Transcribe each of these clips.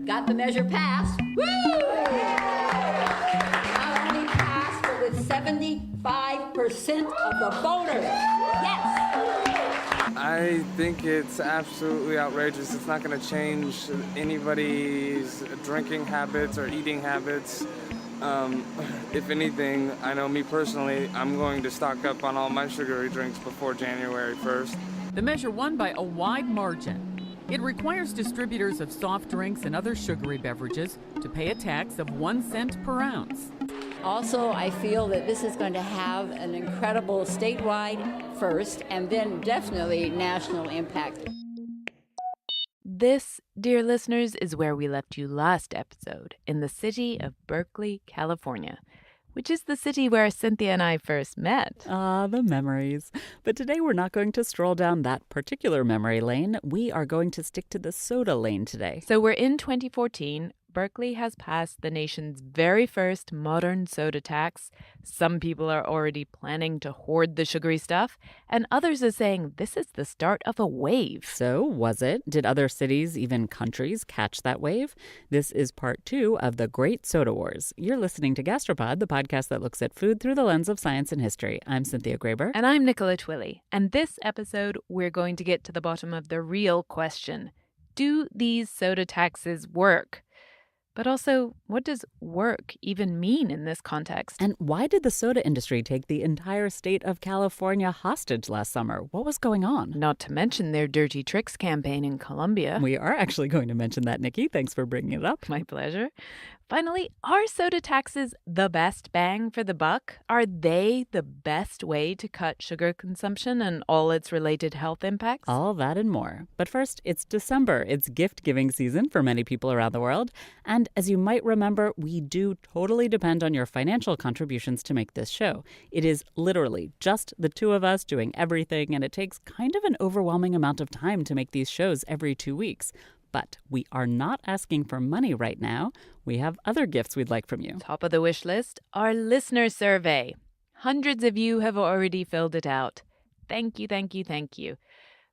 got the measure passed. Woo! Not only passed, but with 75% of the voters. Yes! I think it's absolutely outrageous. It's not going to change anybody's drinking habits or eating habits. If anything, I know me personally, I'm going to stock up on all my sugary drinks before January 1st. The measure won by a wide margin. It requires distributors of soft drinks and other sugary beverages to pay a tax of 1 cent per ounce. Also, I feel that this is going to have an incredible statewide first and then definitely national impact. This, dear listeners, is where we left you last episode, in the city of Berkeley, California, which is the city where Cynthia and I first met. Ah, the memories. But today we're not going to stroll down that particular memory lane. We are going to stick to the soda lane today. So we're in 2014. Berkeley has passed the nation's very first modern soda tax. Some people are already planning to hoard the sugary stuff, and others are saying this is the start of a wave. So, was it? Did other cities, even countries, catch that wave? This is part 2 of the Great Soda Wars. You're listening to Gastropod, the podcast that looks at food through the lens of science and history. I'm Cynthia Graber. And I'm Nicola Twilley. And this episode, we're going to get to the bottom of the real question. Do these soda taxes work? But also, what does work even mean in this context? And why did the soda industry take the entire state of California hostage last summer? What was going on? Not to mention their Dirty Tricks campaign in Colombia. We are actually going to mention that, Nikki. Thanks for bringing it up. My pleasure. Finally, are soda taxes the best bang for the buck? Are they the best way to cut sugar consumption and all its related health impacts? All that and more. But first, it's December. It's gift-giving season for many people around the world. And as you might remember, we do totally depend on your financial contributions to make this show. It is literally just the two of us doing everything, and it takes kind of an overwhelming amount of time to make these shows every 2 weeks. But we are not asking for money right now. We have other gifts we'd like from you. Top of the wish list, our listener survey. Hundreds of you have already filled it out. Thank you, thank you, thank you.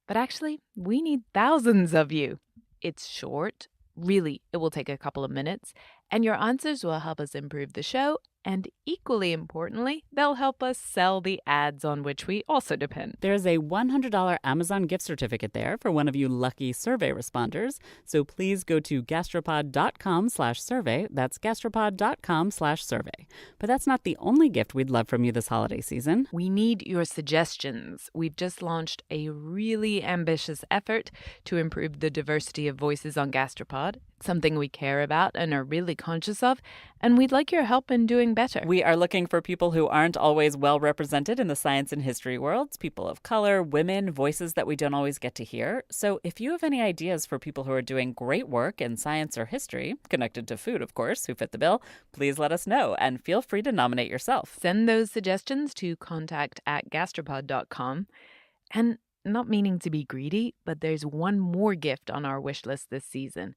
But actually, we need thousands of you. It's short. Really, it will take a couple of minutes. And your answers will help us improve the show. And equally importantly, they'll help us sell the ads on which we also depend. There's a $100 Amazon gift certificate there for one of you lucky survey responders. So please go to gastropod.com/survey. That's gastropod.com/survey. But that's not the only gift we'd love from you this holiday season. We need your suggestions. We've just launched a really ambitious effort to improve the diversity of voices on Gastropod. It's something we care about and are really conscious of, and we'd like your help in doing better. We are looking for people who aren't always well represented in the science and history worlds, people of color, women, voices that we don't always get to hear. So if you have any ideas for people who are doing great work in science or history, connected to food, of course, who fit the bill, please let us know and feel free to nominate yourself. Send those suggestions to contact@gastropod.com. And not meaning to be greedy, but there's one more gift on our wish list this season.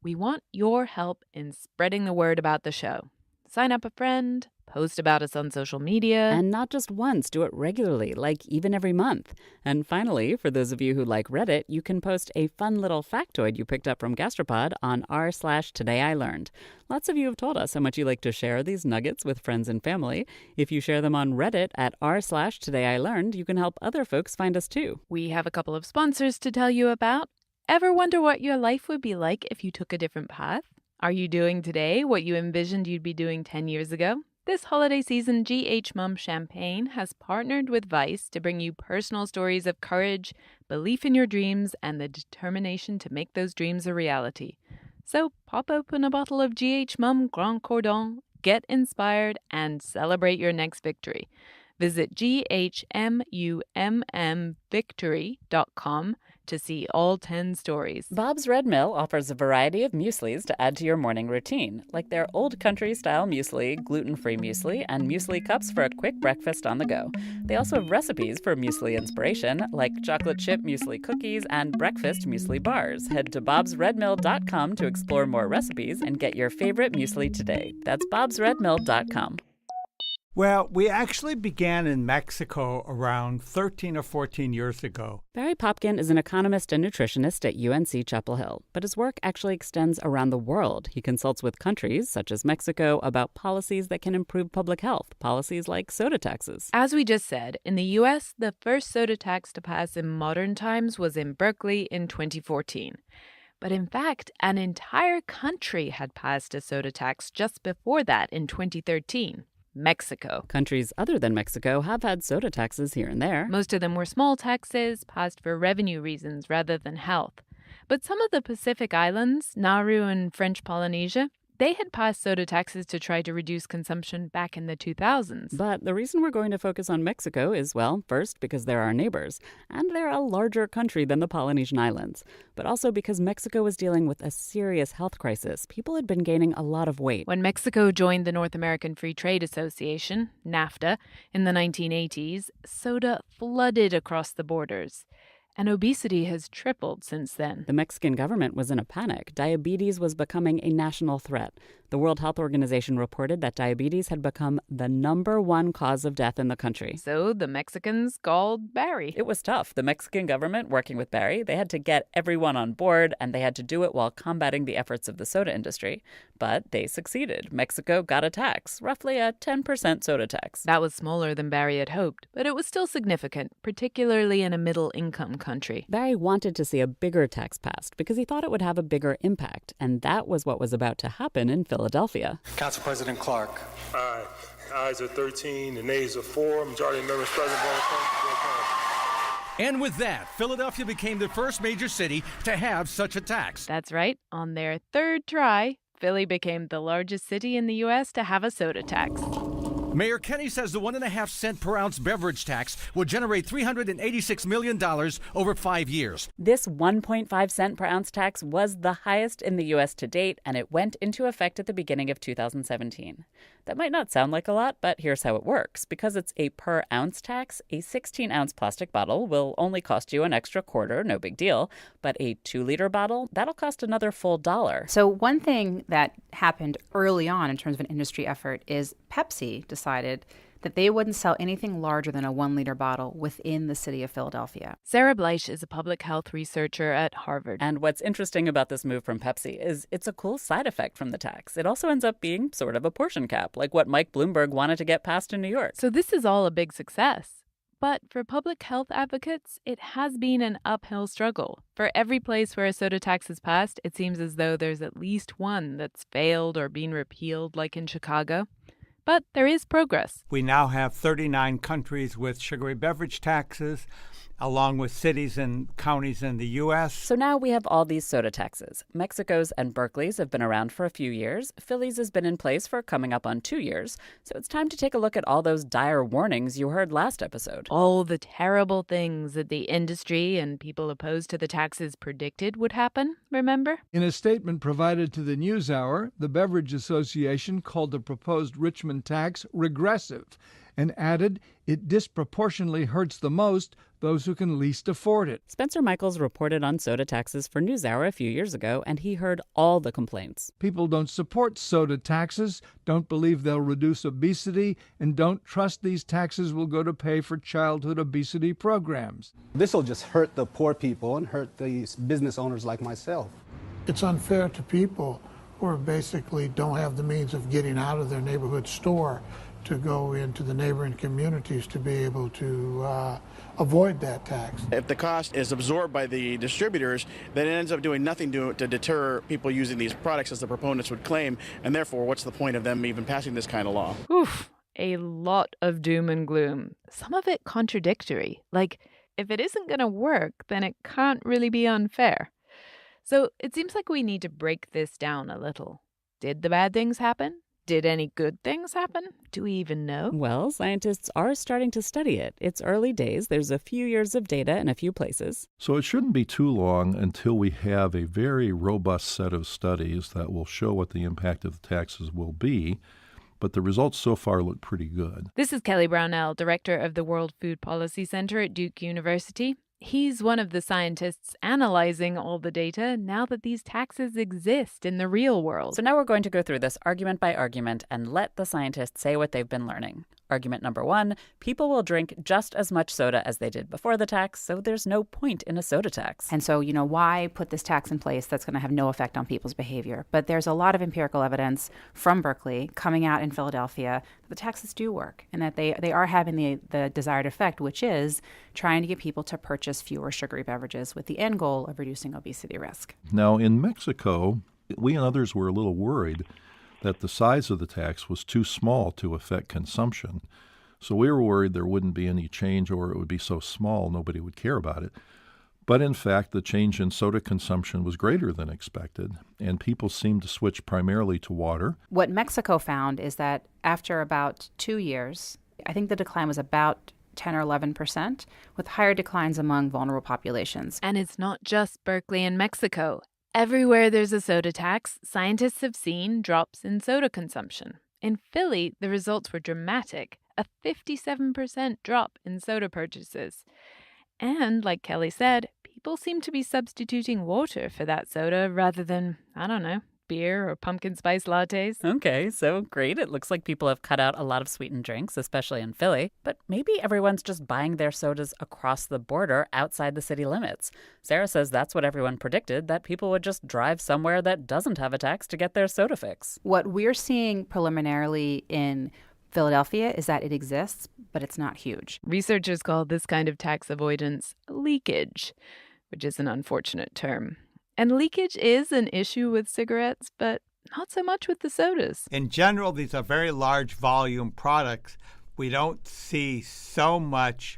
We want your help in spreading the word about the show. Sign up a friend, post about us on social media. And not just once, do it regularly, like even every month. And finally, for those of you who like Reddit, you can post a fun little factoid you picked up from Gastropod on r/todayIlearned. Lots of you have told us how much you like to share these nuggets with friends and family. If you share them on Reddit at r/todayIlearned, you can help other folks find us too. We have a couple of sponsors to tell you about. Ever wonder what your life would be like if you took a different path? Are you doing today what you envisioned you'd be doing 10 years ago? This holiday season, GH Mum Champagne has partnered with Vice to bring you personal stories of courage, belief in your dreams, and the determination to make those dreams a reality. So pop open a bottle of GH Mum Grand Cordon, get inspired, and celebrate your next victory. Visit ghmummvictory.com to see all 10 stories. Bob's Red Mill offers a variety of mueslis to add to your morning routine, like their old country-style muesli, gluten-free muesli, and muesli cups for a quick breakfast on the go. They also have recipes for muesli inspiration, like chocolate chip muesli cookies and breakfast muesli bars. Head to bobsredmill.com to explore more recipes and get your favorite muesli today. That's bobsredmill.com. Well, we actually began in Mexico around 13 or 14 years ago. Barry Popkin is an economist and nutritionist at UNC Chapel Hill, but his work actually extends around the world. He consults with countries, such as Mexico, about policies that can improve public health, policies like soda taxes. As we just said, in the U.S., the first soda tax to pass in modern times was in Berkeley in 2014. But in fact, an entire country had passed a soda tax just before that in 2013. Mexico. Countries other than Mexico have had soda taxes here and there. Most of them were small taxes passed for revenue reasons rather than health. But some of the Pacific Islands, Nauru and French Polynesia, they had passed soda taxes to try to reduce consumption back in the 2000s. But the reason we're going to focus on Mexico is, well, first, because they're our neighbors, and they're a larger country than the Polynesian Islands, but also because Mexico was dealing with a serious health crisis. People had been gaining a lot of weight. When Mexico joined the North American Free Trade Association, NAFTA, in the 1980s, soda flooded across the borders. And obesity has tripled since then. The Mexican government was in a panic. Diabetes was becoming a national threat. The World Health Organization reported that diabetes had become the #1 cause of death in the country. So the Mexicans called Barry. It was tough. The Mexican government, working with Barry, they had to get everyone on board, and they had to do it while combating the efforts of the soda industry. But they succeeded. Mexico got a tax, roughly a 10% soda tax. That was smaller than Barry had hoped, but it was still significant, particularly in a middle-income country. Barry wanted to see a bigger tax passed because he thought it would have a bigger impact, and that was what was about to happen in Philadelphia. Council President Clark. Aye. Ayes are 13, the nays are 4. Majority of members present, vote according. And with that, Philadelphia became the first major city to have such a tax. That's right. On their third try, Philly became the largest city in the U.S. to have a soda tax. Mayor Kenny says the 1.5 cent per ounce beverage tax will generate $386 million over 5 years. This 1.5 cent per ounce tax was the highest in the U.S. to date, and it went into effect at the beginning of 2017. That might not sound like a lot, but here's how it works. Because it's a per ounce tax, a 16-ounce plastic bottle will only cost you an extra quarter, no big deal. But a 2-liter bottle, that'll cost another full $1. So one thing that happened early on in terms of an industry effort is Pepsi decided that they wouldn't sell anything larger than a 1-liter bottle within the city of Philadelphia. Sarah Bleich is a public health researcher at Harvard. And what's interesting about this move from Pepsi is it's a cool side effect from the tax. It also ends up being sort of a portion cap, like what Mike Bloomberg wanted to get passed in New York. So this is all a big success. But for public health advocates, it has been an uphill struggle. For every place where a soda tax is passed, it seems as though there's at least one that's failed or been repealed, like in Chicago. But there is progress. We now have 39 countries with sugary beverage taxes, along with cities and counties in the U.S. So now we have all these soda taxes. Mexico's and Berkeley's have been around for a few years. Philly's has been in place for coming up on 2 years. So it's time to take a look at all those dire warnings you heard last episode. All the terrible things that the industry and people opposed to the taxes predicted would happen, remember? In a statement provided to the NewsHour, the Beverage Association called the proposed Richmond tax regressive and added it disproportionately hurts the most those who can least afford it. Spencer Michaels reported on soda taxes for NewsHour a few years ago, and he heard all the complaints. People don't support soda taxes, don't believe they'll reduce obesity, and don't trust these taxes will go to pay for childhood obesity programs. This will just hurt the poor people and hurt these business owners like myself. It's unfair to people who basically don't have the means of getting out of their neighborhood store to go into the neighboring communities to be able to avoid that tax. If the cost is absorbed by the distributors, then it ends up doing nothing to deter people using these products, as the proponents would claim, and therefore what's the point of them even passing this kind of law? Oof, a lot of doom and gloom. Some of it contradictory. Like, if it isn't going to work, then it can't really be unfair. So it seems like we need to break this down a little. Did the bad things happen? Did any good things happen? Do we even know? Well, scientists are starting to study it. It's early days. There's a few years of data in a few places. So it shouldn't be too long until we have a very robust set of studies that will show what the impact of the taxes will be. But the results so far look pretty good. This is Kelly Brownell, director of the World Food Policy Center at Duke University. He's one of the scientists analyzing all the data now that these taxes exist in the real world. So now we're going to go through this argument by argument and let the scientists say what they've been learning. Argument number one, people will drink just as much soda as they did before the tax, so there's no point in a soda tax. And so, why put this tax in place that's going to have no effect on people's behavior? But there's a lot of empirical evidence from Berkeley coming out in Philadelphia that the taxes do work and that they are having the desired effect, which is trying to get people to purchase fewer sugary beverages with the end goal of reducing obesity risk. Now, in Mexico, we and others were a little worried that the size of the tax was too small to affect consumption. So we were worried there wouldn't be any change, or it would be so small nobody would care about it. But in fact, the change in soda consumption was greater than expected, and people seemed to switch primarily to water. What Mexico found is that after about 2 years, I think the decline was about 10 or 11%, with higher declines among vulnerable populations. And it's not just Berkeley and Mexico. Everywhere there's a soda tax, scientists have seen drops in soda consumption. In Philly, the results were dramatic, a 57% drop in soda purchases. And, like Kelly said, people seem to be substituting water for that soda rather than, beer or pumpkin spice lattes. Okay, so great. It looks like people have cut out a lot of sweetened drinks, especially in Philly. But maybe everyone's just buying their sodas across the border outside the city limits. Sarah says that's what everyone predicted, that people would just drive somewhere that doesn't have a tax to get their soda fix. What we're seeing preliminarily in Philadelphia is that it exists, but it's not huge. Researchers call this kind of tax avoidance leakage, which is an unfortunate term. And leakage is an issue with cigarettes, but not so much with the sodas. In general, these are very large volume products. We don't see so much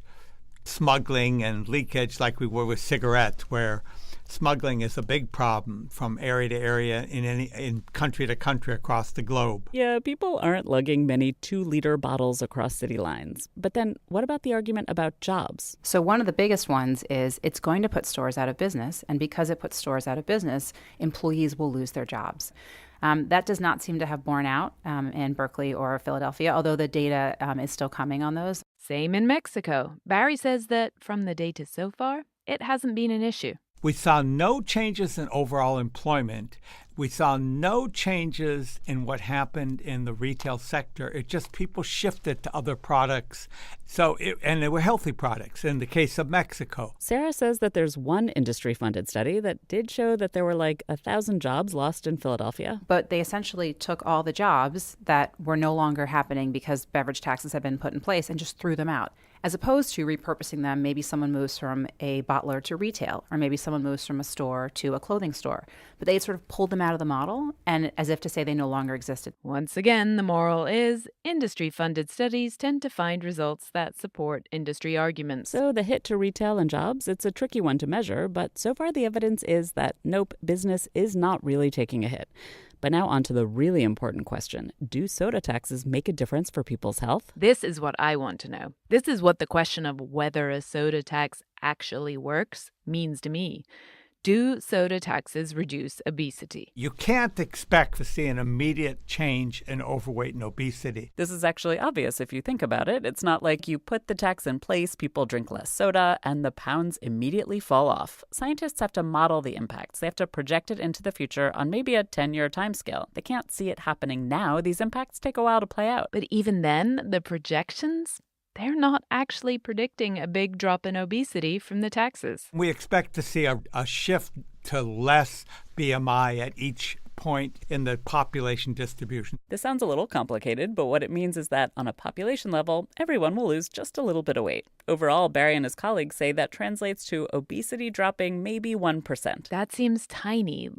smuggling and leakage like we were with cigarettes, where smuggling is a big problem from area to area in country to country across the globe. Yeah, people aren't lugging many 2-liter bottles across city lines. But then what about the argument about jobs? So one of the biggest ones is it's going to put stores out of business. And because it puts stores out of business, employees will lose their jobs. That does not seem to have borne out in Berkeley or Philadelphia, although the data is still coming on those. Same in Mexico. Barry says that from the data so far, it hasn't been an issue. We saw no changes in overall employment. We saw no changes in what happened in the retail sector. It just people shifted to other products. And they were healthy products in the case of Mexico. Sarah says that there's one industry-funded study that did show that there were 1,000 jobs lost in Philadelphia. But they essentially took all the jobs that were no longer happening because beverage taxes had been put in place and just threw them out. As opposed to repurposing them, maybe someone moves from a bottler to retail, or maybe someone moves from a store to a clothing store. But they sort of pulled them out of the model, and as if to say they no longer existed. Once again, the moral is industry-funded studies tend to find results that support industry arguments. So the hit to retail and jobs, it's a tricky one to measure, but so far the evidence is that, nope, business is not really taking a hit. But now on to the really important question. Do soda taxes make a difference for people's health? This is what I want to know. This is what the question of whether a soda tax actually works means to me. Do soda taxes reduce obesity? You can't expect to see an immediate change in overweight and obesity. This is actually obvious if you think about it. It's not like you put the tax in place, people drink less soda, and the pounds immediately fall off. Scientists have to model the impacts. They have to project it into the future on maybe a 10-year timescale. They can't see it happening now. These impacts take a while to play out. But even then, the projections, they're not actually predicting a big drop in obesity from the taxes. We expect to see a shift to less BMI at each point in the population distribution. This sounds a little complicated, but what it means is that on a population level, everyone will lose just a little bit of weight. Overall, Barry and his colleagues say that translates to obesity dropping maybe 1%. That seems tiny,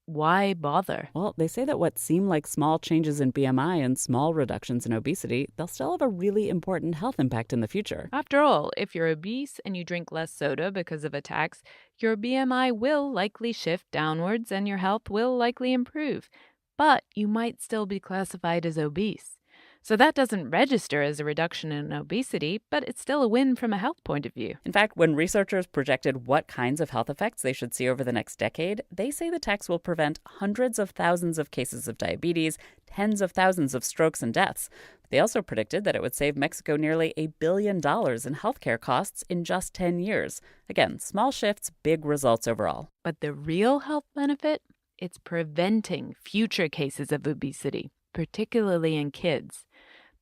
why bother? Well, they say that what seem like small changes in BMI and small reductions in obesity, they'll still have a really important health impact in the future. After all, if you're obese and you drink less soda because of a tax, your BMI will likely shift downwards and your health will likely improve. But you might still be classified as obese. So that doesn't register as a reduction in obesity, but it's still a win from a health point of view. In fact, when researchers projected what kinds of health effects they should see over the next decade, they say the tax will prevent hundreds of thousands of cases of diabetes, tens of thousands of strokes and deaths. They also predicted that it would save Mexico nearly $1 billion in healthcare costs in just 10 years. Again, small shifts, big results overall. But the real health benefit? It's preventing future cases of obesity, particularly in kids.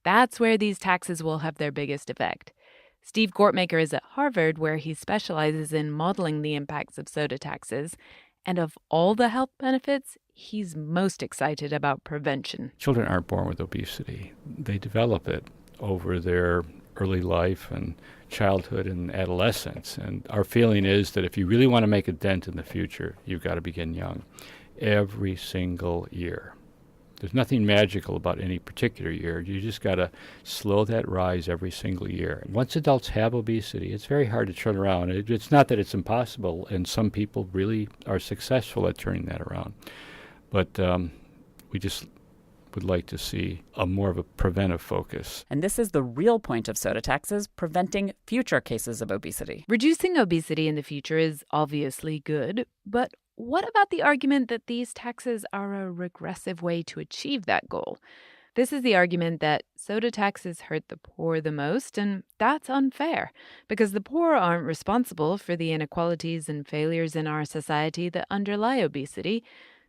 That's where these taxes will have their biggest effect. Steve Gortmaker is at Harvard, where he specializes in modeling the impacts of soda taxes. And of all the health benefits, he's most excited about prevention. Children aren't born with obesity. They develop it over their early life and childhood and adolescence. And our feeling is that if you really want to make a dent in the future, you've got to begin young. Every single year. There's nothing magical about any particular year. You just got to slow that rise every single year. Once adults have obesity, it's very hard to turn around. It's not that it's impossible, and some people really are successful at turning that around. But we just would like to see more of a preventive focus. And this is the real point of soda taxes, preventing future cases of obesity. Reducing obesity in the future is obviously good, but what about the argument that these taxes are a regressive way to achieve that goal? This is the argument that soda taxes hurt the poor the most, and that's unfair, because the poor aren't responsible for the inequalities and failures in our society that underlie obesity.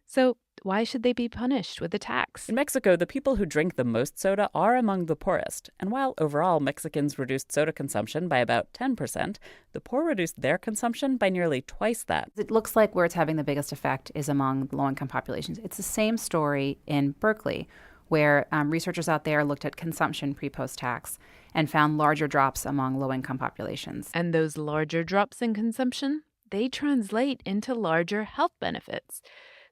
So why should they be punished with a tax? In Mexico, the people who drink the most soda are among the poorest. And while overall Mexicans reduced soda consumption by about 10%, the poor reduced their consumption by nearly twice that. It looks like where it's having the biggest effect is among low-income populations. It's the same story in Berkeley, where researchers out there looked at consumption pre-post tax and found larger drops among low-income populations. And those larger drops in consumption, they translate into larger health benefits.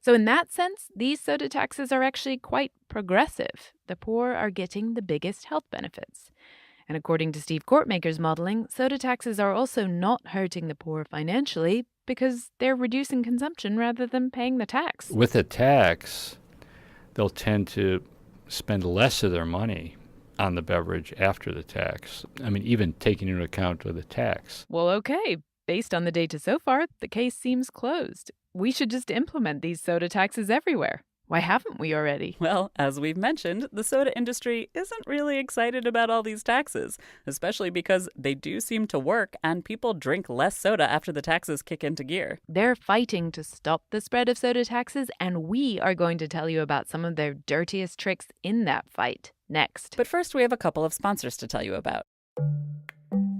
So in that sense, these soda taxes are actually quite progressive. The poor are getting the biggest health benefits. And according to Steve Gortmaker's modeling, soda taxes are also not hurting the poor financially because they're reducing consumption rather than paying the tax. With a tax, they'll tend to spend less of their money on the beverage after the tax. I mean, even taking into account of the tax. Well, okay. Based on the data so far, the case seems closed. We should just implement these soda taxes everywhere. Why haven't we already? Well, as we've mentioned, the soda industry isn't really excited about all these taxes, especially because they do seem to work and people drink less soda after the taxes kick into gear. They're fighting to stop the spread of soda taxes, and we are going to tell you about some of their dirtiest tricks in that fight next. But first, we have a couple of sponsors to tell you about.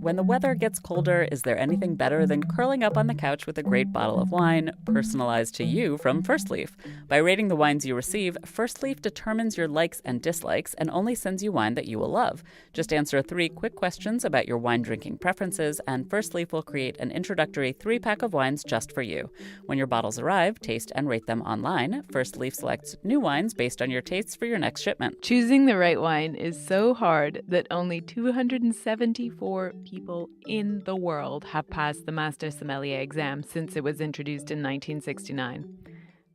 When the weather gets colder, is there anything better than curling up on the couch with a great bottle of wine, personalized to you from First Leaf? By rating the wines you receive, First Leaf determines your likes and dislikes and only sends you wine that you will love. Just answer 3 quick questions about your wine drinking preferences, and First Leaf will create an introductory 3-pack of wines just for you. When your bottles arrive, taste and rate them online. First Leaf selects new wines based on your tastes for your next shipment. Choosing the right wine is so hard that only 274 people in the world have passed the Master Sommelier exam since it was introduced in 1969.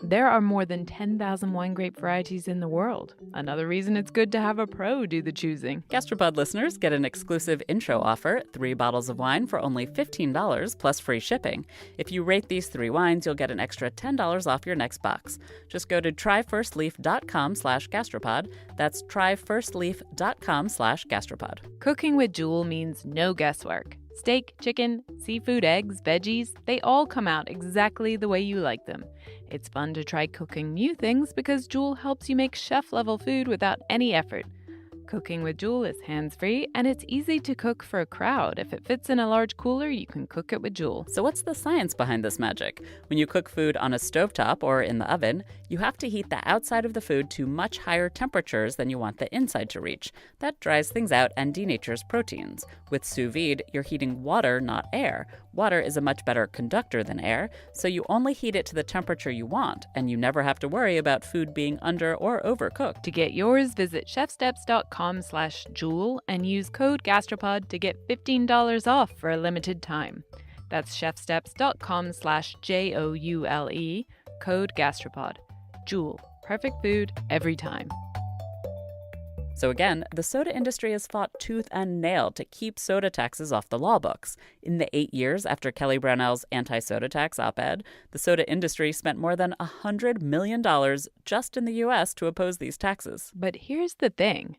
There are more than 10,000 wine grape varieties in the world. Another reason it's good to have a pro do the choosing. Gastropod listeners get an exclusive intro offer, 3 bottles of wine for only $15 plus free shipping. If you rate these 3 wines, you'll get an extra $10 off your next box. Just go to tryfirstleaf.com/gastropod. That's tryfirstleaf.com/gastropod. Cooking with Jewel means no guesswork. Steak, chicken, seafood, eggs, veggies, they all come out exactly the way you like them. It's fun to try cooking new things because Jewel helps you make chef-level food without any effort. Cooking with Jewel is hands-free, and it's easy to cook for a crowd. If it fits in a large cooler, you can cook it with Jewel. So what's the science behind this magic? When you cook food on a stovetop or in the oven, you have to heat the outside of the food to much higher temperatures than you want the inside to reach. That dries things out and denatures proteins. With sous vide, you're heating water, not air. Water is a much better conductor than air, so you only heat it to the temperature you want, and you never have to worry about food being under or overcooked. To get yours, visit chefsteps.com/Jewel and use code GASTROPOD to get $15 off for a limited time. That's chefsteps.com/JOULE, code GASTROPOD. Jewel, perfect food every time. So again, the soda industry has fought tooth and nail to keep soda taxes off the law books. In the 8 years after Kelly Brownell's anti-soda tax op-ed, the soda industry spent more than $100 million just in the U.S. to oppose these taxes. But here's the thing.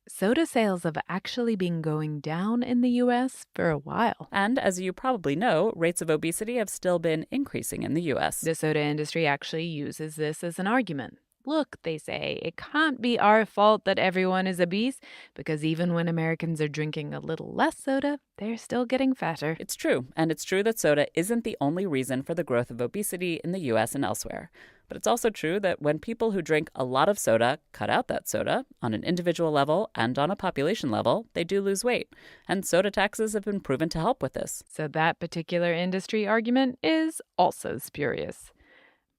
Soda sales have actually been going down in the U.S. for a while. And as you probably know, rates of obesity have still been increasing in the U.S. The soda industry actually uses this as an argument. Look, they say, it can't be our fault that everyone is obese, because even when Americans are drinking a little less soda, they're still getting fatter. It's true, and it's true that soda isn't the only reason for the growth of obesity in the U.S. and elsewhere. But it's also true that when people who drink a lot of soda cut out that soda, on an individual level and on a population level, they do lose weight. And soda taxes have been proven to help with this. So that particular industry argument is also spurious.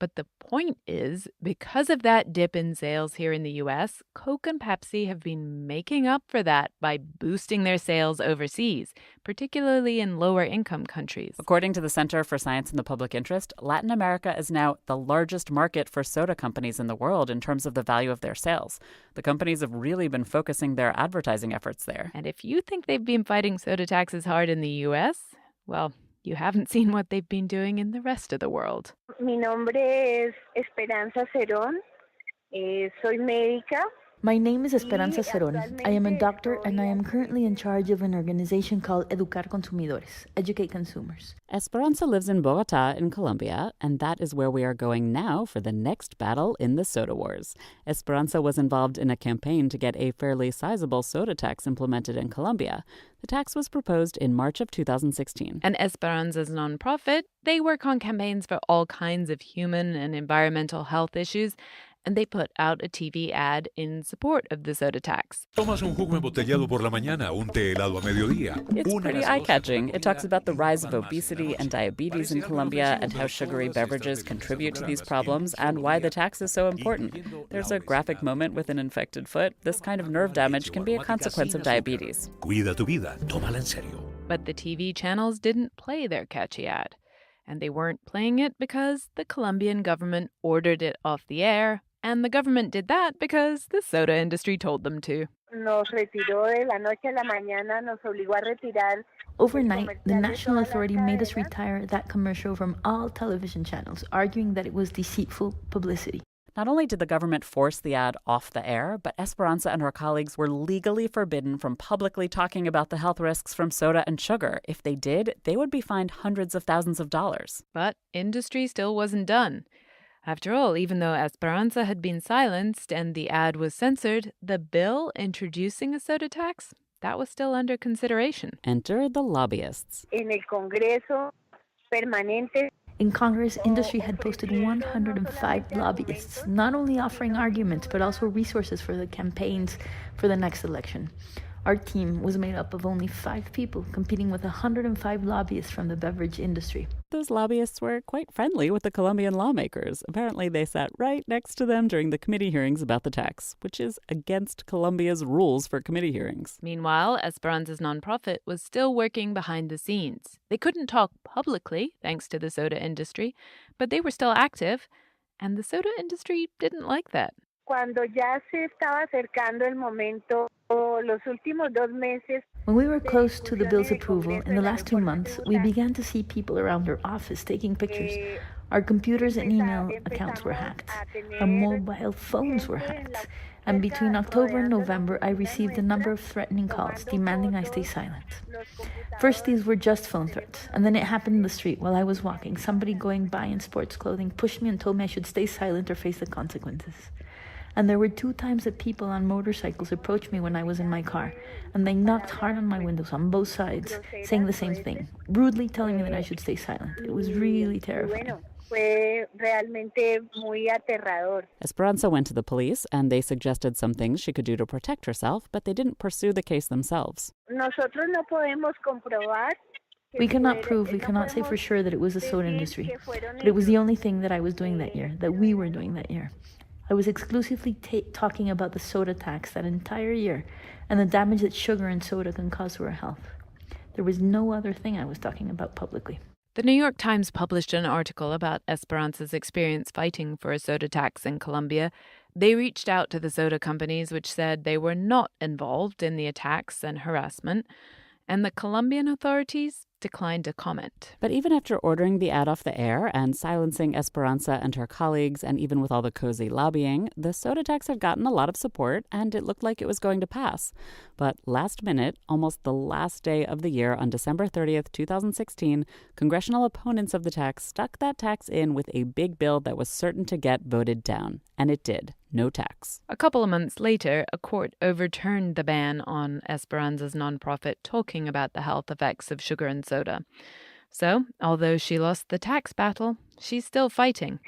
But the point is, because of that dip in sales here in the U.S., Coke and Pepsi have been making up for that by boosting their sales overseas, particularly in lower-income countries. According to the Center for Science and the Public Interest, Latin America is now the largest market for soda companies in the world in terms of the value of their sales. The companies have really been focusing their advertising efforts there. And if you think they've been fighting soda taxes hard in the U.S., well, you haven't seen what they've been doing in the rest of the world. Mi nombre es Esperanza Cerón. Soy médica. My name is Esperanza Cerón. I am a doctor and I am currently in charge of an organization called Educar Consumidores, Educate Consumers. Esperanza lives in Bogota in Colombia, and that is where we are going now for the next battle in the soda wars. Esperanza was involved in a campaign to get a fairly sizable soda tax implemented in Colombia. The tax was proposed in March of 2016. And Esperanza's nonprofit, they work on campaigns for all kinds of human and environmental health issues, and they put out a TV ad in support of the soda tax. Tomas un jugo embotellado por la mañana, un té helado a mediodía. It's pretty eye-catching. It talks about the rise of obesity and diabetes in Colombia and how sugary beverages contribute to these problems and why the tax is so important. There's a graphic moment with an infected foot. This kind of nerve damage can be a consequence of diabetes. Cuida tu vida, tómala en serio. But the TV channels didn't play their catchy ad. And they weren't playing it because the Colombian government ordered it off the air. And the government did that because the soda industry told them to. Nos retiró de la noche a la mañana, nos obligó a retirar. Overnight, the national authority made us retire that commercial from all television channels, arguing that it was deceitful publicity. Not only did the government force the ad off the air, but Esperanza and her colleagues were legally forbidden from publicly talking about the health risks from soda and sugar. If they did, they would be fined hundreds of thousands of dollars. But industry still wasn't done. After all, even though Esperanza had been silenced and the ad was censored, the bill introducing a soda tax, that was still under consideration. Enter the lobbyists. En el Congreso permanente. In Congress, industry had posted 105 lobbyists, not only offering arguments, but also resources for the campaigns for the next election. Our team was made up of only 5 people, competing with 105 lobbyists from the beverage industry. Those lobbyists were quite friendly with the Colombian lawmakers. Apparently, they sat right next to them during the committee hearings about the tax, which is against Colombia's rules for committee hearings. Meanwhile, Esperanza's nonprofit was still working behind the scenes. They couldn't talk publicly, thanks to the soda industry, but they were still active, and the soda industry didn't like that. Cuando ya se estaba acercando el momento, los últimos 2 meses. When we were close to the bill's approval, in the last 2 months, we began to see people around our office taking pictures. Our computers and email accounts were hacked. Our mobile phones were hacked. And between October and November, I received a number of threatening calls demanding I stay silent. First, these were just phone threats, and then it happened in the street while I was walking. Somebody going by in sports clothing pushed me and told me I should stay silent or face the consequences. And there were 2 times that people on motorcycles approached me when I was in my car, and they knocked hard on my windows on both sides, saying the same thing, rudely telling me that I should stay silent. It was really terrifying. Fue realmente muy aterrador. Esperanza went to the police, and they suggested some things she could do to protect herself, but they didn't pursue the case themselves. Nosotros no podemos comprobar. We cannot prove, we cannot say for sure that it was the soda industry, but it was the only thing that I was doing that year, that we were doing that year. I was exclusively talking about the soda tax that entire year and the damage that sugar and soda can cause to our health. There was no other thing I was talking about publicly. The New York Times published an article about Esperanza's experience fighting for a soda tax in Colombia. They reached out to the soda companies, which said they were not involved in the attacks and harassment. And the Colombian authorities declined to comment. But even after ordering the ad off the air and silencing Esperanza and her colleagues, and even with all the cozy lobbying, the soda tax had gotten a lot of support, and it looked like it was going to pass. But last minute, almost the last day of the year, on December 30th, 2016, congressional opponents of the tax stuck that tax in with a big bill that was certain to get voted down. And it did. No tax. A couple of months later, a court overturned the ban on Esperanza's nonprofit talking about the health effects of sugar and soda. So, although she lost the tax battle, she's still fighting.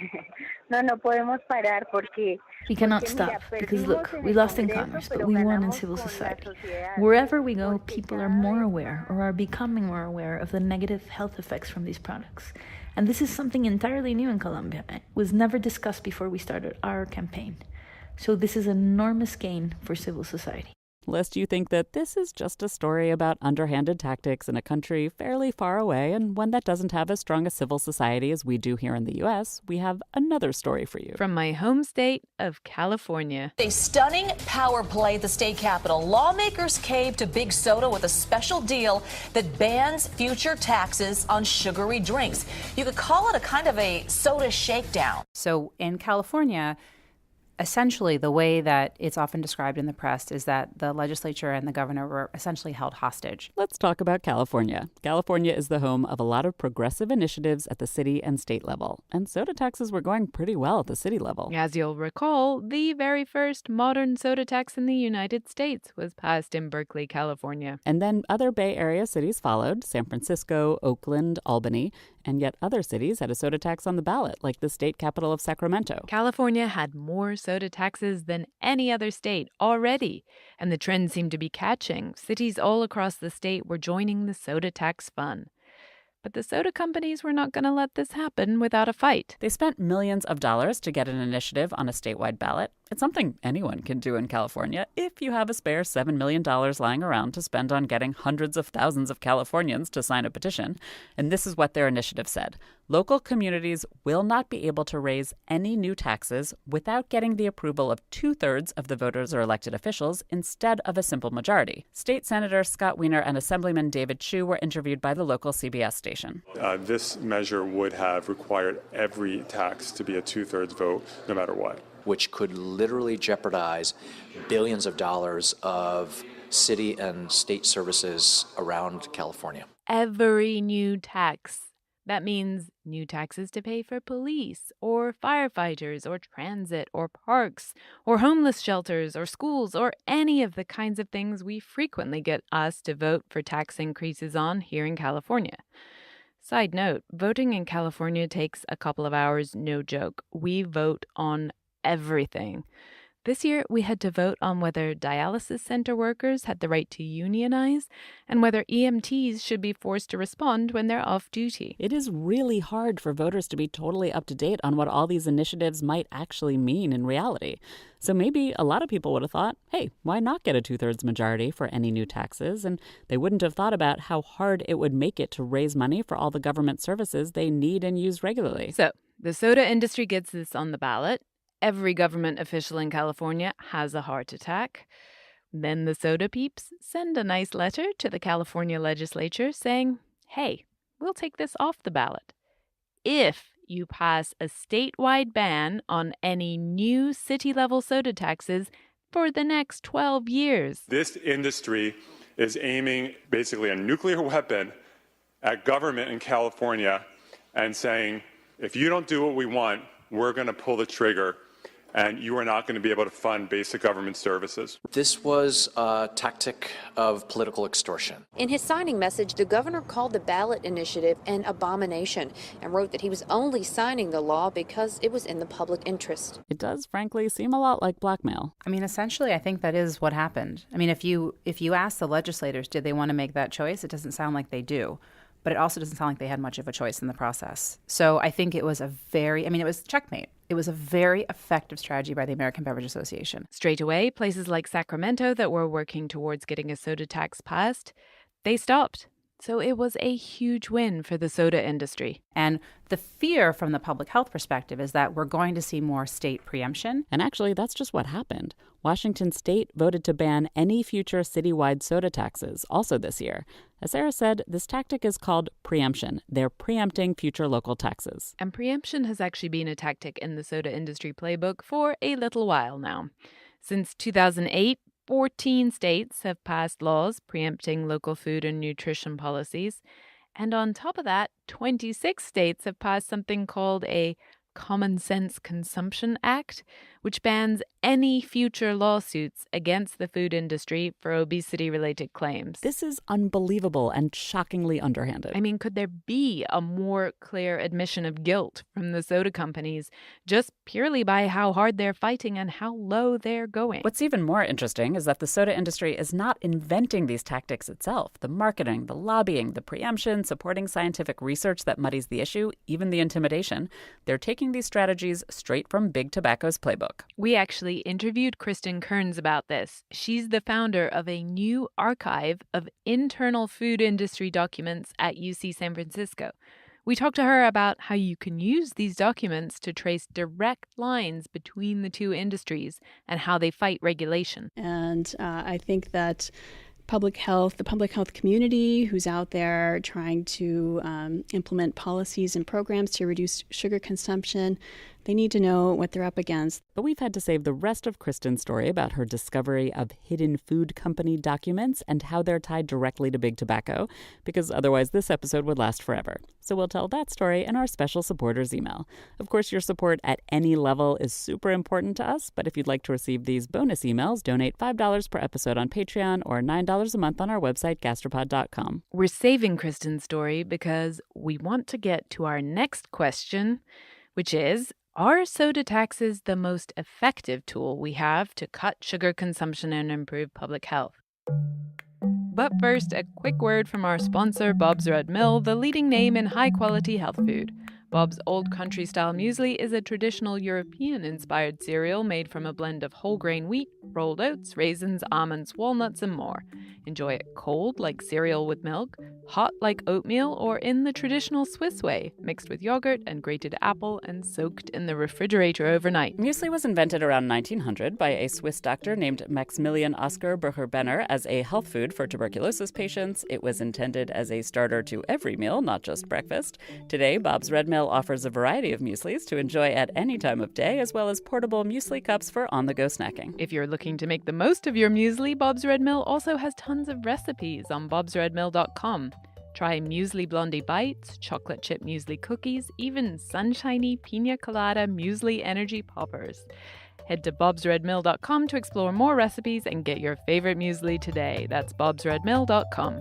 No podemos parar porque... We cannot stop because, look, we lost in Congress, but we won in civil society. Wherever we go, people are more aware or are becoming more aware of the negative health effects from these products. And this is something entirely new in Colombia. It was never discussed before we started our campaign. So this is an enormous gain for civil society. Lest you think that this is just a story about underhanded tactics in a country fairly far away and one that doesn't have as strong a civil society as we do here in the U.S., we have another story for you. From my home state of California. A stunning power play at the state capitol. Lawmakers caved to Big Soda with a special deal that bans future taxes on sugary drinks. You could call it a kind of a soda shakedown. So in California, essentially, the way that it's often described in the press is that the legislature and the governor were essentially held hostage. Let's talk about California. California is the home of a lot of progressive initiatives at the city and state level, and soda taxes were going pretty well at the city level. As you'll recall, the very first modern soda tax in the United States was passed in Berkeley, California. And then other Bay Area cities followed: San Francisco, Oakland, Albany, and yet other cities had a soda tax on the ballot, like the state capital of Sacramento. California had more soda taxes than any other state already, and the trend seemed to be catching. Cities all across the state were joining the soda tax fun. But the soda companies were not going to let this happen without a fight. They spent millions of dollars to get an initiative on a statewide ballot. It's something anyone can do in California if you have a spare $7 million lying around to spend on getting hundreds of thousands of Californians to sign a petition. And this is what their initiative said. Local communities will not be able to raise any new taxes without getting the approval of 2/3 of the voters or elected officials instead of a simple majority. State Senator Scott Wiener and Assemblyman David Chu were interviewed by the local CBS station. This measure would have required every tax to be a 2/3 vote, no matter what, which could literally jeopardize billions of dollars of city and state services around California. Every new tax. That means new taxes to pay for police or firefighters or transit or parks or homeless shelters or schools or any of the kinds of things we frequently get asked to vote for tax increases on here in California. Side note, voting in California takes a couple of hours, no joke. We vote on everything. This year, we had to vote on whether dialysis center workers had the right to unionize and whether EMTs should be forced to respond when they're off duty. It is really hard for voters to be totally up to date on what all these initiatives might actually mean in reality. So maybe a lot of people would have thought, hey, why not get a 2/3 majority for any new taxes? And they wouldn't have thought about how hard it would make it to raise money for all the government services they need and use regularly. So the soda industry gets this on the ballot. Every government official in California has a heart attack. Then the soda peeps send a nice letter to the California legislature saying, hey, we'll take this off the ballot if you pass a statewide ban on any new city-level soda taxes for the next 12 years. This industry is aiming basically a nuclear weapon at government in California and saying, if you don't do what we want, we're going to pull the trigger and you are not going to be able to fund basic government services. This was a tactic of political extortion. In his signing message, the governor called the ballot initiative an abomination and wrote that he was only signing the law because it was in the public interest. It does, frankly, seem a lot like blackmail. I mean, essentially, I think that is what happened. I mean, if you ask the legislators, did they want to make that choice? It doesn't sound like they do. But it also doesn't sound like they had much of a choice in the process. So I think it was it was checkmate. It was a very effective strategy by the American Beverage Association. Straight away, places like Sacramento that were working towards getting a soda tax passed, they stopped. So it was a huge win for the soda industry. And the fear from the public health perspective is that we're going to see more state preemption. And actually, that's just what happened. Washington state voted to ban any future citywide soda taxes also this year. As Sarah said, this tactic is called preemption. They're preempting future local taxes. And preemption has actually been a tactic in the soda industry playbook for a little while now. Since 2008, 14 states have passed laws preempting local food and nutrition policies. And on top of that, 26 states have passed something called a Common Sense Consumption Act, which bans any future lawsuits against the food industry for obesity-related claims. This is unbelievable and shockingly underhanded. I mean, could there be a more clear admission of guilt from the soda companies just purely by how hard they're fighting and how low they're going? What's even more interesting is that the soda industry is not inventing these tactics itself. The marketing, the lobbying, the preemption, supporting scientific research that muddies the issue, even the intimidation, they're taking these strategies straight from Big Tobacco's playbook. We actually interviewed Kristen Kearns about this. She's the founder of a new archive of internal food industry documents at UC San Francisco. We talked to her about how you can use these documents to trace direct lines between the two industries and how they fight regulation. And I think that the public health community who's out there trying to implement policies and programs to reduce sugar consumption, they need to know what they're up against. But we've had to save the rest of Kristen's story about her discovery of hidden food company documents and how they're tied directly to Big Tobacco, because otherwise this episode would last forever. So we'll tell that story in our special supporters email. Of course, your support at any level is super important to us, but if you'd like to receive these bonus emails, donate $5 per episode on Patreon or $9 a month on our website, gastropod.com. We're saving Kristen's story because we want to get to our next question, which is, are soda taxes the most effective tool we have to cut sugar consumption and improve public health? But first, a quick word from our sponsor, Bob's Red Mill, the leading name in high-quality health food. Bob's Old Country-style muesli is a traditional European-inspired cereal made from a blend of whole grain wheat, rolled oats, raisins, almonds, walnuts, and more. Enjoy it cold, like cereal with milk, hot like oatmeal, or in the traditional Swiss way, mixed with yogurt and grated apple and soaked in the refrigerator overnight. Muesli was invented around 1900 by a Swiss doctor named Maximilian Oskar Burcher-Benner as a health food for tuberculosis patients. It was intended as a starter to every meal, not just breakfast. Today, Bob's Red Mill offers a variety of mueslis to enjoy at any time of day, as well as portable muesli cups for on-the-go snacking. If you're looking to make the most of your muesli, Bob's Red Mill also has tons of recipes on bobsredmill.com. Try Muesli Blondie Bites, chocolate chip muesli cookies, even sunshiny pina colada muesli energy poppers. Head to bobsredmill.com to explore more recipes and get your favorite muesli today. That's bobsredmill.com.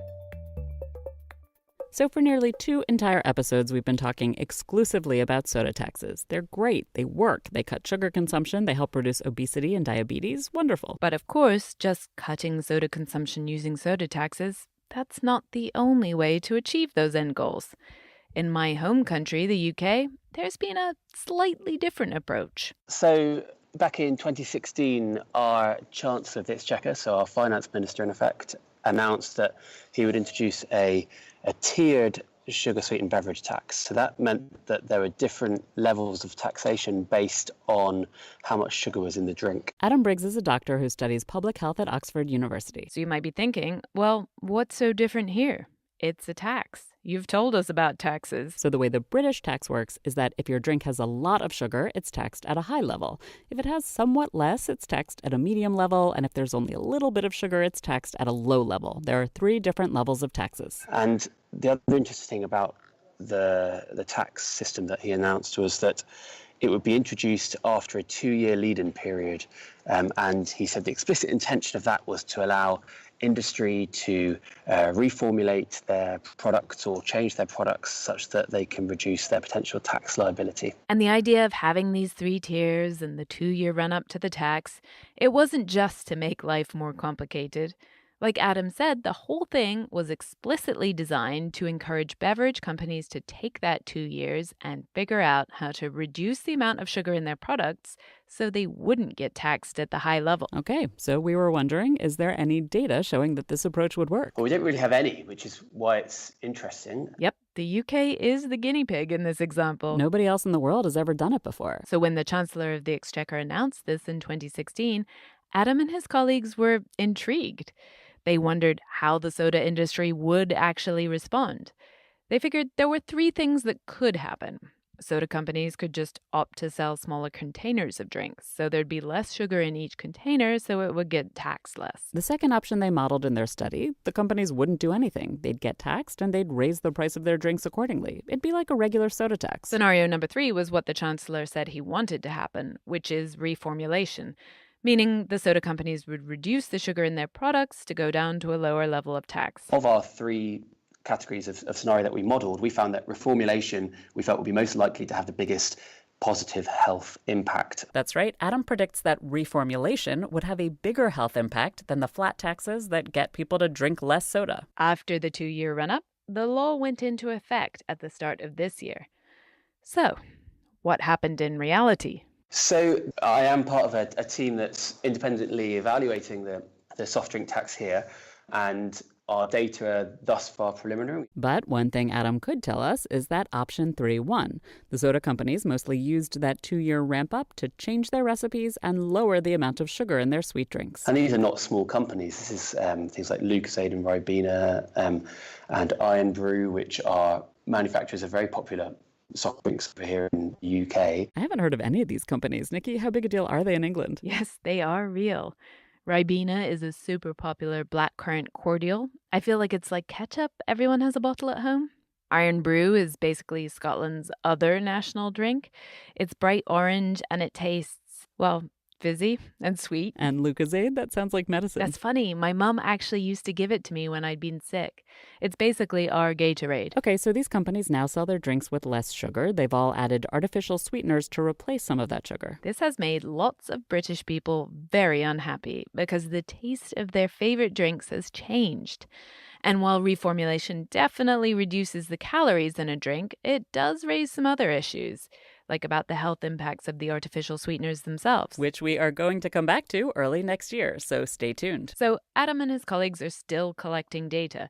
So for nearly 2 entire episodes, we've been talking exclusively about soda taxes. They're great. They work. They cut sugar consumption. They help reduce obesity and diabetes. Wonderful. But of course, just cutting soda consumption using soda taxes, that's not the only way to achieve those end goals. In my home country, the UK, there's been a slightly different approach. So back in 2016, our Chancellor of the Exchequer, so our finance minister in effect, announced that he would introduce a tiered sugar-sweetened beverage tax. So that meant that there were different levels of taxation based on how much sugar was in the drink. Adam Briggs is a doctor who studies public health at Oxford University. So you might be thinking, well, what's so different here? It's a tax. You've told us about taxes. So the way the British tax works is that if your drink has a lot of sugar, it's taxed at a high level. If it has somewhat less, it's taxed at a medium level. And if there's only a little bit of sugar, it's taxed at a low level. There are 3 different levels of taxes. And the other interesting thing about the tax system that he announced was that it would be introduced after a 2-year lead-in period. And he said the explicit intention of that was to allow industry to reformulate their products or change their products such that they can reduce their potential tax liability. And the idea of having these 3 tiers and the 2-year run-up to the tax, it wasn't just to make life more complicated. Like Adam said, the whole thing was explicitly designed to encourage beverage companies to take that 2 years and figure out how to reduce the amount of sugar in their products so they wouldn't get taxed at the high level. Okay, so we were wondering, is there any data showing that this approach would work? Well, we don't really have any, which is why it's interesting. Yep, the UK is the guinea pig in this example. Nobody else in the world has ever done it before. So when the Chancellor of the Exchequer announced this in 2016, Adam and his colleagues were intrigued. They wondered how the soda industry would actually respond. They figured there were 3 things that could happen. Soda companies could just opt to sell smaller containers of drinks, so there'd be less sugar in each container, so it would get taxed less. The second option they modeled in their study, the companies wouldn't do anything. They'd get taxed, and they'd raise the price of their drinks accordingly. It'd be like a regular soda tax. Scenario number 3 was what the Chancellor said he wanted to happen, which is reformulation, meaning the soda companies would reduce the sugar in their products to go down to a lower level of tax. Of our 3 categories of scenario that we modelled, we found that reformulation we felt would be most likely to have the biggest positive health impact. That's right. Adam predicts that reformulation would have a bigger health impact than the flat taxes that get people to drink less soda. After the 2-year run-up, the law went into effect at the start of this year. So, what happened in reality? So I am part of a team that's independently evaluating the soft drink tax here, and our data are thus far preliminary. But one thing Adam could tell us is that option 3 won. The soda companies mostly used that 2-year ramp-up to change their recipes and lower the amount of sugar in their sweet drinks. And these are not small companies. This is things like Lucozade and Ribena and Iron Brew, which are manufacturers of very popular soft drinks over here in the UK. I haven't heard of any of these companies. Nikki, how big a deal are they in England? Yes, they are real. Ribena is a super popular blackcurrant cordial. I feel like it's like ketchup. Everyone has a bottle at home. Iron Brew is basically Scotland's other national drink. It's bright orange and it tastes, well, fizzy and sweet. And Lucozade? That sounds like medicine. That's funny. My mom actually used to give it to me when I'd been sick. It's basically our Gatorade. Okay, so these companies now sell their drinks with less sugar. They've all added artificial sweeteners to replace some of that sugar. This has made lots of British people very unhappy because the taste of their favorite drinks has changed. And while reformulation definitely reduces the calories in a drink, it does raise some other issues, like about the health impacts of the artificial sweeteners themselves. Which we are going to come back to early next year, so stay tuned. So Adam and his colleagues are still collecting data,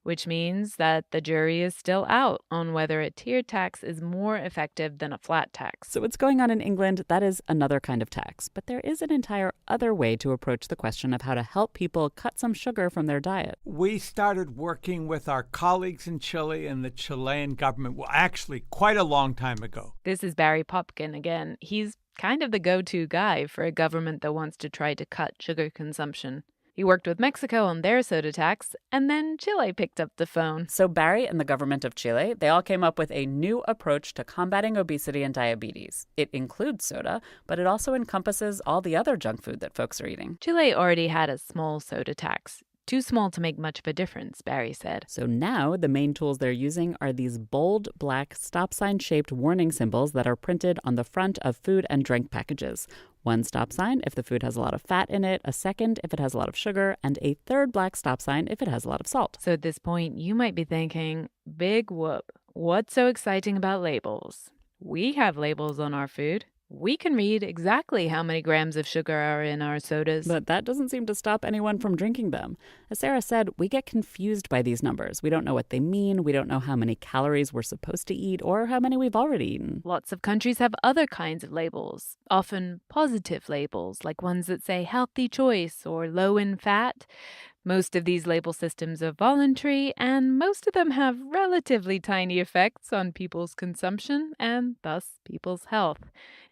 which means that the jury is still out on whether a tiered tax is more effective than a flat tax. So what's going on in England, that is another kind of tax. But there is an entire other way to approach the question of how to help people cut some sugar from their diet. We started working with our colleagues in Chile and the Chilean government, well, actually quite a long time ago. This is Barry Popkin again. He's kind of the go-to guy for a government that wants to try to cut sugar consumption. He worked with Mexico on their soda tax, and then Chile picked up the phone. So Barry and the government of Chile, they all came up with a new approach to combating obesity and diabetes. It includes soda, but it also encompasses all the other junk food that folks are eating. Chile already had a small soda tax. Too small to make much of a difference, Barry said. So now the main tools they're using are these bold, black, stop sign-shaped warning symbols that are printed on the front of food and drink packages. One stop sign if the food has a lot of fat in it, a second if it has a lot of sugar, and a third black stop sign if it has a lot of salt. So at this point, you might be thinking, big whoop, what's so exciting about labels? We have labels on our food. We can read exactly how many grams of sugar are in our sodas. But that doesn't seem to stop anyone from drinking them. As Sarah said, we get confused by these numbers. We don't know what they mean. We don't know how many calories we're supposed to eat or how many we've already eaten. Lots of countries have other kinds of labels, often positive labels, like ones that say healthy choice or low in fat. Most of these label systems are voluntary, and most of them have relatively tiny effects on people's consumption and thus people's health.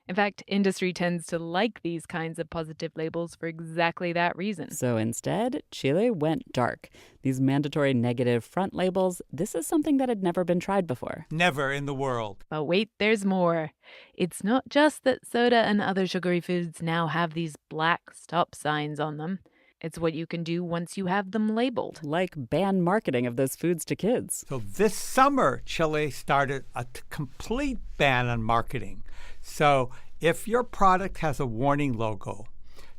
In fact, industry tends to like these kinds of positive labels for exactly that reason. So instead, Chile went dark. These mandatory negative front labels, this is something that had never been tried before. Never in the world. But wait, there's more. It's not just that soda and other sugary foods now have these black stop signs on them. It's what you can do once you have them labeled. Like ban marketing of those foods to kids. So this summer, Chile started a complete ban on marketing. So if your product has a warning logo,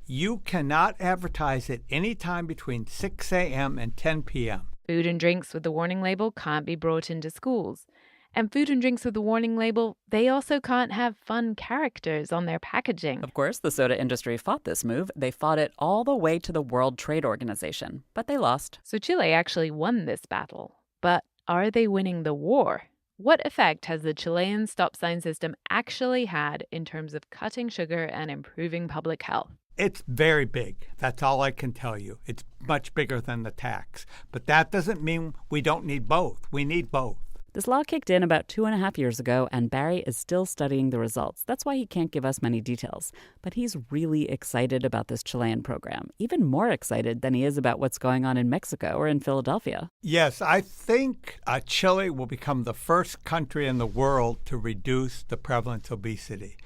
You cannot advertise it any time between 6 a.m. and 10 p.m. Food and drinks with the warning label can't be brought into schools. And food and drinks with the warning label, they also can't have fun characters on their packaging. Of course, the soda industry fought this move. They fought it all the way to the World Trade Organization, but they lost. So Chile actually won this battle. But are they winning the war? What effect has the Chilean stop sign system actually had in terms of cutting sugar and improving public health? It's very big. That's all I can tell you. It's much bigger than the tax. But that doesn't mean we don't need both. We need both. This law kicked in about 2.5 years ago, and Barry is still studying the results. That's why he can't give us many details. But he's really excited about this Chilean program, even more excited than he is about what's going on in Mexico or in Philadelphia. Yes, I think Chile will become the first country in the world to reduce the prevalence of obesity.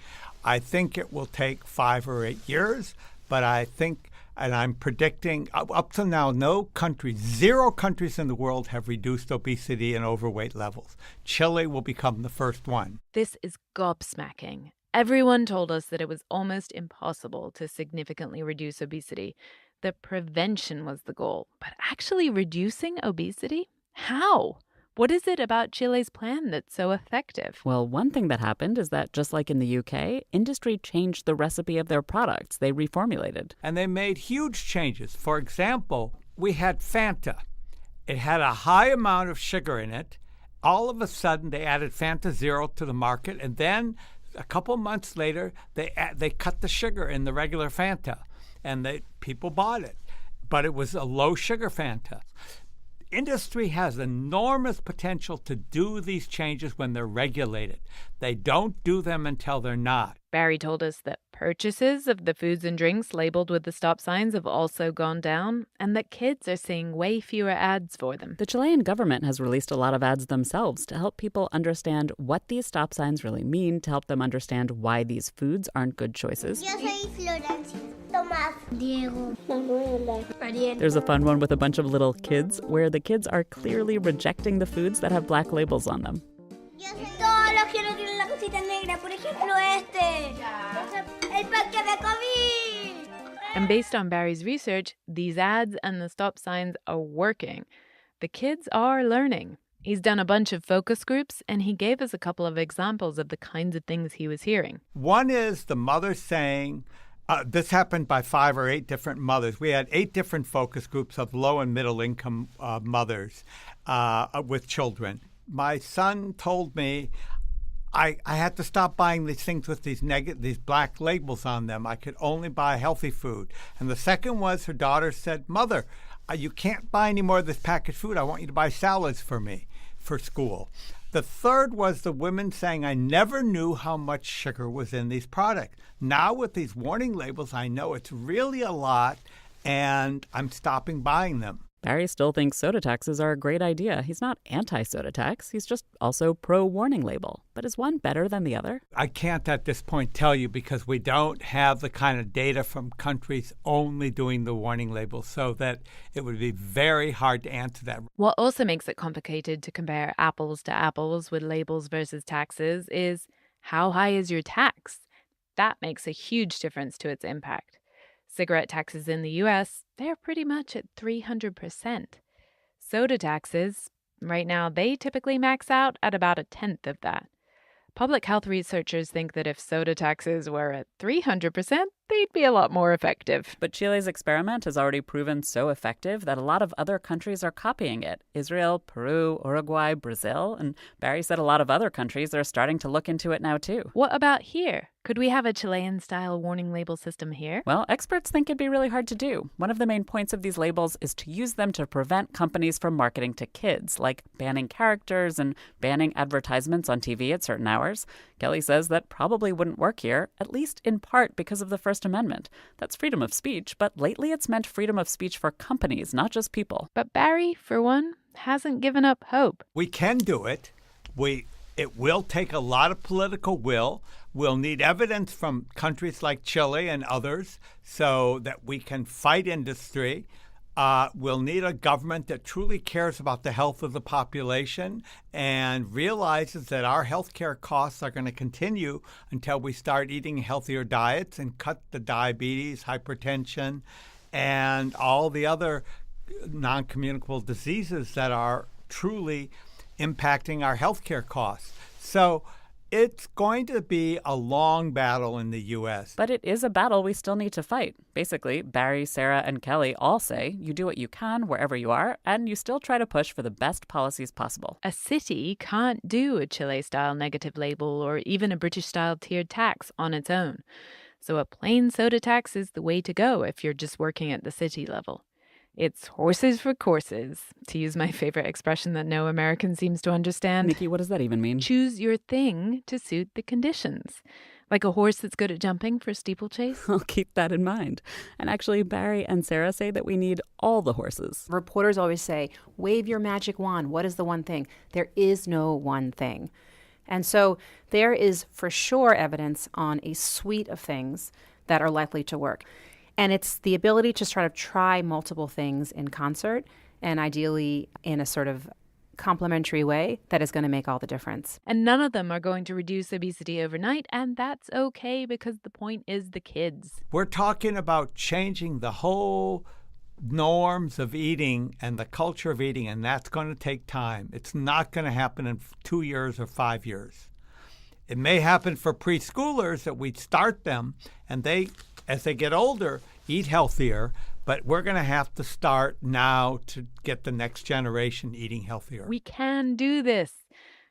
I think it will take 5 or 8 years, but I think, and I'm predicting, up to now, zero countries in the world have reduced obesity and overweight levels. Chile will become the first one. This is gobsmacking. Everyone told us that it was almost impossible to significantly reduce obesity. That prevention was the goal. But actually reducing obesity? How? What is it about Chile's plan that's so effective? Well, one thing that happened is that, just like in the UK, industry changed the recipe of their products. They reformulated. And they made huge changes. For example, we had Fanta. It had a high amount of sugar in it. All of a sudden, they added Fanta Zero to the market. And then a couple months later, they cut the sugar in the regular Fanta. And people bought it. But it was a low-sugar Fanta. Industry has enormous potential to do these changes when they're regulated. They don't do them until they're not. Barry told us that purchases of the foods and drinks labeled with the stop signs have also gone down, and that kids are seeing way fewer ads for them. The Chilean government has released a lot of ads themselves to help people understand what these stop signs really mean, to help them understand why these foods aren't good choices. Yo soy Florencia. Tomás, Diego, Manuela, Ariel. There's a fun one with a bunch of little kids where the kids are clearly rejecting the foods that have black labels on them. Todos los que no tienen la cosita negra, por ejemplo el paquete de COVID. And based on Barry's research, these ads and the stop signs are working. The kids are learning. He's done a bunch of focus groups, and he gave us a couple of examples of the kinds of things he was hearing. One is the mother saying, this happened by 5 or 8 different mothers. We had 8 different focus groups of low and middle income mothers with children. My son told me I had to stop buying these things with these black labels on them. I could only buy healthy food. And the second was her daughter said, Mother, you can't buy any more of this packaged food. I want you to buy salads for me for school. The third was the women saying, I never knew how much sugar was in these products. Now with these warning labels, I know it's really a lot, and I'm stopping buying them. Barry still thinks soda taxes are a great idea. He's not anti-soda tax. He's just also pro-warning label. But is one better than the other? I can't at this point tell you because we don't have the kind of data from countries only doing the warning label, so that it would be very hard to answer that. What also makes it complicated to compare apples to apples with labels versus taxes is how high is your tax? That makes a huge difference to its impact. Cigarette taxes in the U.S., they're pretty much at 300%. Soda taxes, right now, they typically max out at about 1/10 of that. Public health researchers think that if soda taxes were at 300%, they'd be a lot more effective. But Chile's experiment has already proven so effective that a lot of other countries are copying it. Israel, Peru, Uruguay, Brazil, and Barry said a lot of other countries are starting to look into it now too. What about here? Could we have a Chilean-style warning label system here? Well, experts think it'd be really hard to do. One of the main points of these labels is to use them to prevent companies from marketing to kids, like banning characters and banning advertisements on TV at certain hours. Kelly says that probably wouldn't work here, at least in part because of the First Amendment. That's freedom of speech, but lately it's meant freedom of speech for companies, not just people. But Barry, for one, hasn't given up hope. We can do it. It will take a lot of political will. We'll need evidence from countries like Chile and others so that we can fight industry. We'll need a government that truly cares about the health of the population and realizes that our healthcare costs are going to continue until we start eating healthier diets and cut the diabetes, hypertension, and all the other non-communicable diseases that are truly impacting our healthcare costs. So it's going to be a long battle in the U.S. But it is a battle we still need to fight. Basically, Barry, Sarah, and Kelly all say you do what you can wherever you are, and you still try to push for the best policies possible. A city can't do a Chile-style negative label or even a British-style tiered tax on its own. So a plain soda tax is the way to go if you're just working at the city level. It's horses for courses, to use my favorite expression that no American seems to understand. Nikki, what does that even mean? Choose your thing to suit the conditions. Like a horse that's good at jumping for steeplechase. I'll keep that in mind. And actually, Barry and Sarah say that we need all the horses. Reporters always say, wave your magic wand. What is the one thing? There is no one thing. And so there is for sure evidence on a suite of things that are likely to work. And it's the ability to sort of try multiple things in concert and ideally in a sort of complementary way that is going to make all the difference. And none of them are going to reduce obesity overnight, and that's okay because the point is the kids. We're talking about changing the whole norms of eating and the culture of eating, and that's going to take time. It's not going to happen in 2 years or 5 years. It may happen for preschoolers that we start them, and they, as they get older, eat healthier, but we're going to have to start now to get the next generation eating healthier. We can do this,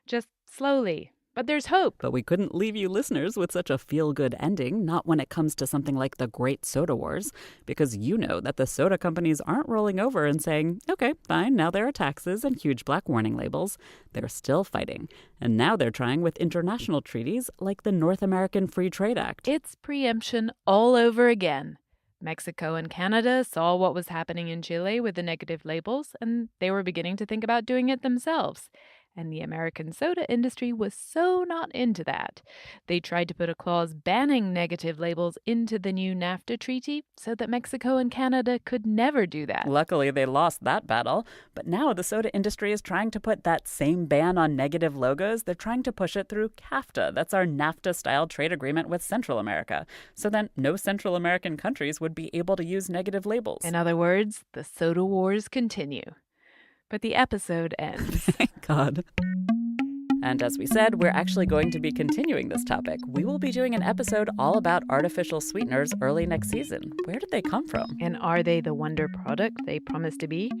just slowly. But there's hope. But we couldn't leave you listeners with such a feel-good ending, not when it comes to something like the Great Soda Wars, because you know that the soda companies aren't rolling over and saying, okay, fine, now there are taxes and huge black warning labels. They're still fighting. And now they're trying with international treaties like the North American Free Trade Act. It's preemption all over again. Mexico and Canada saw what was happening in Chile with the negative labels, and they were beginning to think about doing it themselves. And the American soda industry was so not into that. They tried to put a clause banning negative labels into the new NAFTA treaty so that Mexico and Canada could never do that. Luckily, they lost that battle. But now the soda industry is trying to put that same ban on negative logos. They're trying to push it through CAFTA. That's our NAFTA-style trade agreement with Central America. So then no Central American countries would be able to use negative labels. In other words, the soda wars continue. But the episode ends. Thank God. And as we said, we're actually going to be continuing this topic. We will be doing an episode all about artificial sweeteners early next season. Where did they come from? And are they the wonder product they promise to be?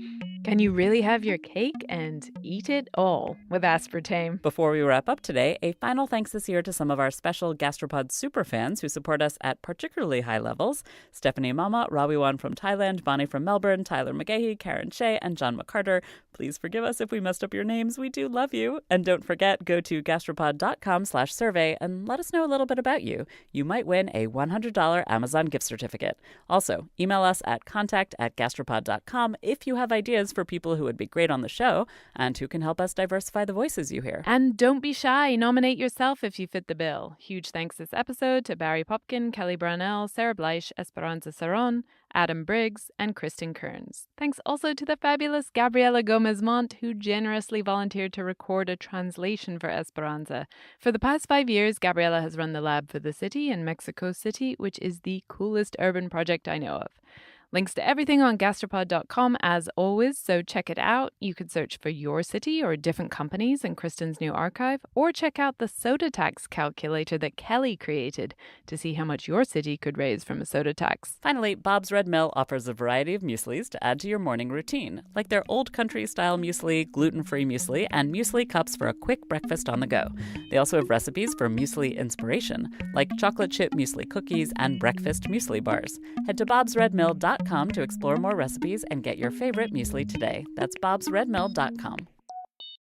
Can you really have your cake and eat it all with aspartame? Before we wrap up today, a final thanks this year to some of our special Gastropod superfans who support us at particularly high levels. Stephanie Mama, Rawiwan from Thailand, Bonnie from Melbourne, Tyler McGahey, Karen Shea, and John McCarter. Please forgive us if we messed up your names. We do love you. And don't forget, go to gastropod.com/survey and let us know a little bit about you. You might win a $100 Amazon gift certificate. Also, email us at contact@gastropod.com if you have ideas for people who would be great on the show and who can help us diversify the voices you hear. And don't be shy. Nominate yourself if you fit the bill. Huge thanks this episode to Barry Popkin, Kelly Brownell, Sarah Bleich, Esperanza Saron, Adam Briggs, and Kristen Kearns. Thanks also to the fabulous Gabriela Gomez-Mont, who generously volunteered to record a translation for Esperanza. For the past 5 years, Gabriela has run the lab for the city in Mexico City, which is the coolest urban project I know of. Links to everything on gastropod.com as always, so check it out. You could search for your city or different companies in Kristen's new archive, or check out the soda tax calculator that Kelly created to see how much your city could raise from a soda tax. Finally, Bob's Red Mill offers a variety of mueslis to add to your morning routine, like their old country-style muesli, gluten-free muesli, and muesli cups for a quick breakfast on the go. They also have recipes for muesli inspiration, like chocolate chip muesli cookies and breakfast muesli bars. Head to bobsredmill.com to explore more recipes and get your favorite muesli today. That's bobsredmill.com.